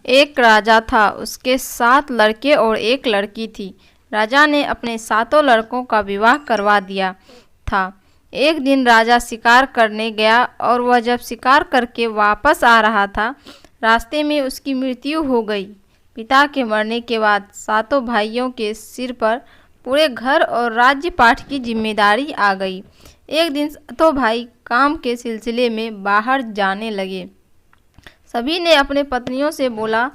एक राजा था, उसके 7 लड़के और एक लड़की थी। राजा ने अपने 7 लड़कों का विवाह करवा दिया था। एक दिन राजा शिकार करने गया और वह जब शिकार करके वापस आ रहा था, रास्ते में उसकी मृत्यु हो गई। पिता के मरने के बाद 7 भाइयों के सिर पर पूरे घर और राज्यपाठ की जिम्मेदारी आ गई। एक दिन 7 भाई काम के सिलसिले में बाहर जाने लगे। सभी ने अपने पत्नियों से बोला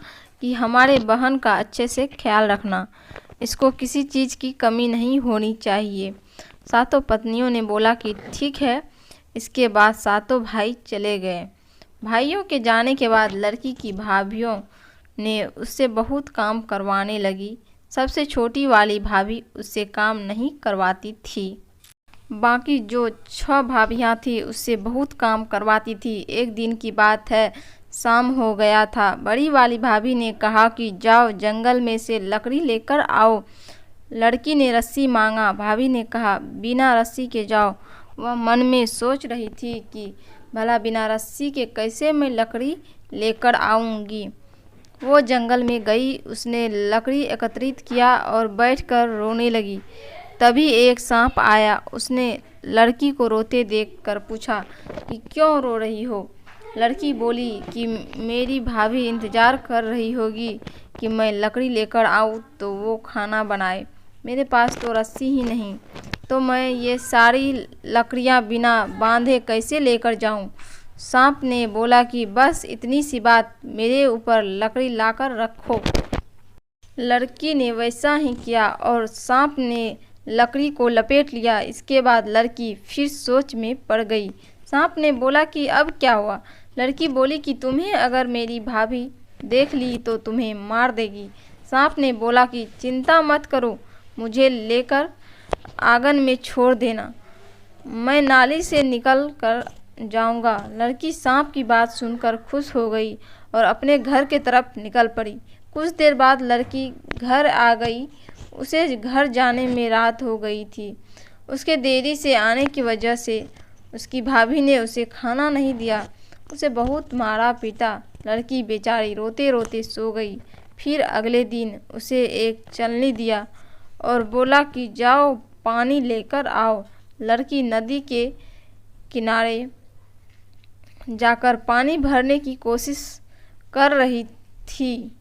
कि हमारे बहन का अच्छे से ख्याल रखना, इसको किसी चीज़ की कमी नहीं होनी चाहिए। 7 पत्नियों ने बोला कि ठीक है। इसके बाद 7 भाई चले गए। भाइयों के जाने के बाद लड़की की भाभियों ने उससे बहुत काम करवाने लगी। सबसे छोटी वाली भाभी उससे काम नहीं करवाती थी। बाकी जो 6 भाभियाँ थी उससे बहुत काम करवाती थी। एक दिन की बात है, शाम हो गया था। बड़ी वाली भाभी ने कहा कि जाओ जंगल में से लकड़ी लेकर आओ। लड़की ने रस्सी मांगा। भाभी ने कहा बिना रस्सी के जाओ। वह मन में सोच रही थी कि भला बिना रस्सी के कैसे मैं लकड़ी लेकर आऊंगी। वो जंगल में गई, उसने लकड़ी एकत्रित किया और बैठकर रोने लगी। तभी एक सांप आया। उसने लड़की को रोते देखकर पूछा कि क्यों रो रही हो। लड़की बोली कि मेरी भाभी इंतज़ार कर रही होगी कि मैं लकड़ी लेकर आऊँ तो वो खाना बनाए। मेरे पास तो रस्सी ही नहीं, तो मैं ये सारी लकड़ियाँ बिना बांधे कैसे लेकर जाऊँ। सांप ने बोला कि बस इतनी सी बात, मेरे ऊपर लकड़ी लाकर रखो। लड़की ने वैसा ही किया और सांप ने लकड़ी को लपेट लिया। इसके बाद लड़की फिर सोच में पड़ गई। सांप ने बोला कि अब क्या हुआ। लड़की बोली कि तुम्हें अगर मेरी भाभी देख ली तो तुम्हें मार देगी। सांप ने बोला कि चिंता मत करो, मुझे लेकर आंगन में छोड़ देना, मैं नाली से निकल कर जाऊंगा। लड़की सांप की बात सुनकर खुश हो गई और अपने घर के तरफ निकल पड़ी। कुछ देर बाद लड़की घर आ गई। उसे घर जाने में रात हो गई थी। उसके देरी से आने की वजह से उसकी भाभी ने उसे खाना नहीं दिया। उसे बहुत मारा पीटा। लड़की बेचारी रोते रोते सो गई। फिर अगले दिन उसे एक चलनी दिया और बोला कि जाओ पानी लेकर आओ। लड़की नदी के किनारे जाकर पानी भरने की कोशिश कर रही थी,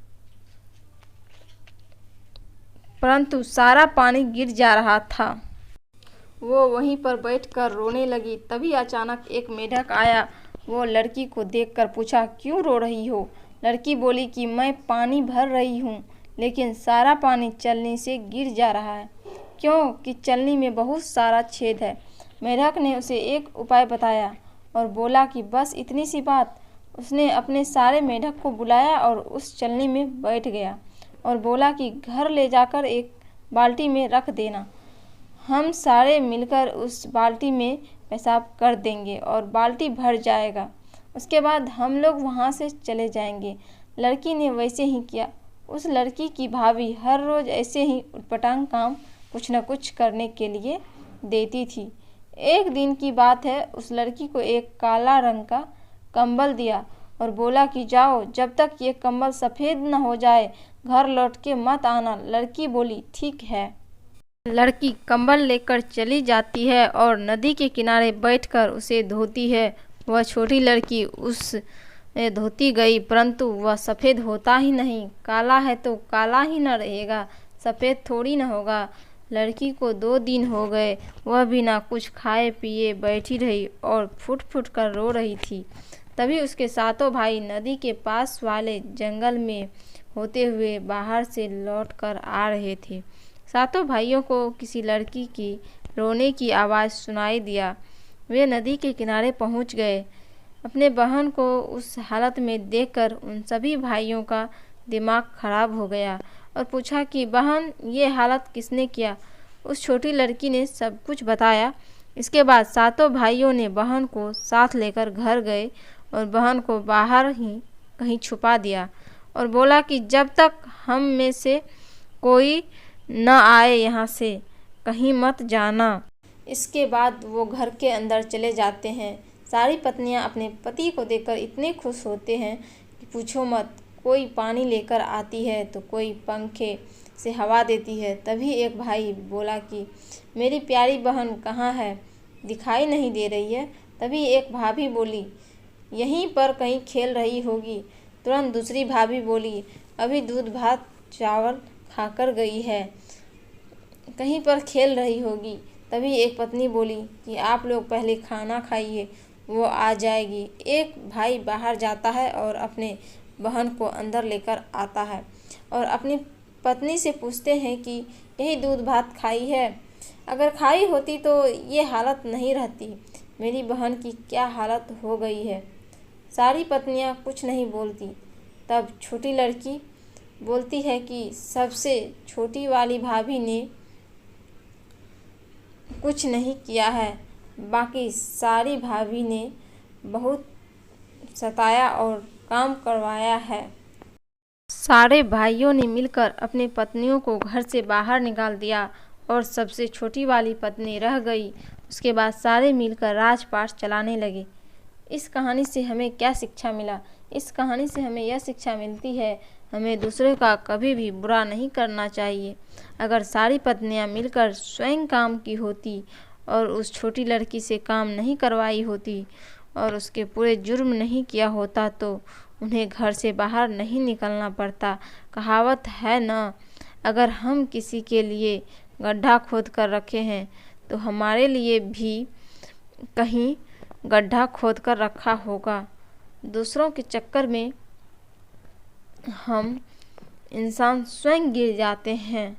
परंतु सारा पानी गिर जा रहा था। वो वहीं पर बैठकर रोने लगी। तभी अचानक एक मेढक आया। वो लड़की को देखकर पूछा क्यों रो रही हो। लड़की बोली कि मैं पानी भर रही हूँ, लेकिन सारा पानी चलनी से गिर जा रहा है, क्योंकि चलनी में बहुत सारा छेद है। मेढक ने उसे एक उपाय बताया और बोला कि बस इतनी सी बात। उसने अपने सारे मेढक को बुलाया और उस चलनी में बैठ गया और बोला कि घर ले जाकर एक बाल्टी में रख देना, हम सारे मिलकर उस बाल्टी में पेशाब कर देंगे और बाल्टी भर जाएगा। उसके बाद हम लोग वहाँ से चले जाएंगे। लड़की ने वैसे ही किया। उस लड़की की भाभी हर रोज़ ऐसे ही उटपटांग काम कुछ न कुछ करने के लिए देती थी। एक दिन की बात है, उस लड़की को एक काला रंग का कंबल दिया और बोला कि जाओ, जब तक ये कंबल सफ़ेद न हो जाए घर लौट के मत आना। लड़की बोली ठीक है। लड़की कंबल लेकर चली जाती है और नदी के किनारे बैठकर उसे धोती है। वह छोटी लड़की उस धोती गई, परंतु वह सफ़ेद होता ही नहीं। काला है तो काला ही न रहेगा, सफ़ेद थोड़ी न होगा। लड़की को 2 दिन हो गए, वह बिना कुछ खाए पिए बैठी रही और फुट फुट कर रो रही थी। तभी उसके 7 भाई नदी के पास वाले जंगल में होते हुए बाहर से लौट कर आ रहे थे। 7 भाइयों को किसी लड़की की रोने की आवाज़ सुनाई दिया। वे नदी के किनारे पहुंच गए। अपने बहन को उस हालत में देखकर उन सभी भाइयों का दिमाग खराब हो गया और पूछा कि बहन, ये हालत किसने किया। उस छोटी लड़की ने सब कुछ बताया। इसके बाद 7 भाइयों ने बहन को साथ लेकर घर गए और बहन को बाहर ही कहीं छुपा दिया और बोला कि जब तक हम में से कोई न आए यहाँ से कहीं मत जाना। इसके बाद वो घर के अंदर चले जाते हैं। सारी पत्नियाँ अपने पति को देखकर इतने खुश होते हैं कि पूछो मत। कोई पानी लेकर आती है तो कोई पंखे से हवा देती है। तभी एक भाई बोला कि मेरी प्यारी बहन कहाँ है, दिखाई नहीं दे रही है। तभी एक भाभी बोली, यहीं पर कहीं खेल रही होगी। तुरंत दूसरी भाभी बोली, अभी दूध भात चावल खाकर गई है, कहीं पर खेल रही होगी। तभी एक पत्नी बोली कि आप लोग पहले खाना खाइए, वो आ जाएगी। एक भाई बाहर जाता है और अपने बहन को अंदर लेकर आता है और अपनी पत्नी से पूछते हैं कि यही दूध भात खाई है, अगर खाई होती तो ये हालत नहीं रहती। मेरी बहन की क्या हालत हो गई है। सारी पत्नियां कुछ नहीं बोलती। तब छोटी लड़की बोलती है कि सबसे छोटी वाली भाभी ने कुछ नहीं किया है, बाकी सारी भाभी ने बहुत सताया और काम करवाया है। सारे भाइयों ने मिलकर अपनी पत्नियों को घर से बाहर निकाल दिया और सबसे छोटी वाली पत्नी रह गई। उसके बाद सारे मिलकर राजपाट चलाने लगे। इस कहानी से हमें क्या शिक्षा मिला? इस कहानी से हमें यह शिक्षा मिलती है, हमें दूसरे का कभी भी बुरा नहीं करना चाहिए। अगर सारी पत्नियां मिलकर स्वयं काम की होती और उस छोटी लड़की से काम नहीं करवाई होती और उसके पूरे जुर्म नहीं किया होता तो उन्हें घर से बाहर नहीं निकलना पड़ता। कहावत है ना, अगर हम किसी के लिए गड्ढा खोद कर रखे हैं तो हमारे लिए भी कहीं गड्ढा खोद कर रखा होगा। दूसरों के चक्कर में हम इंसान स्वयं गिर जाते हैं।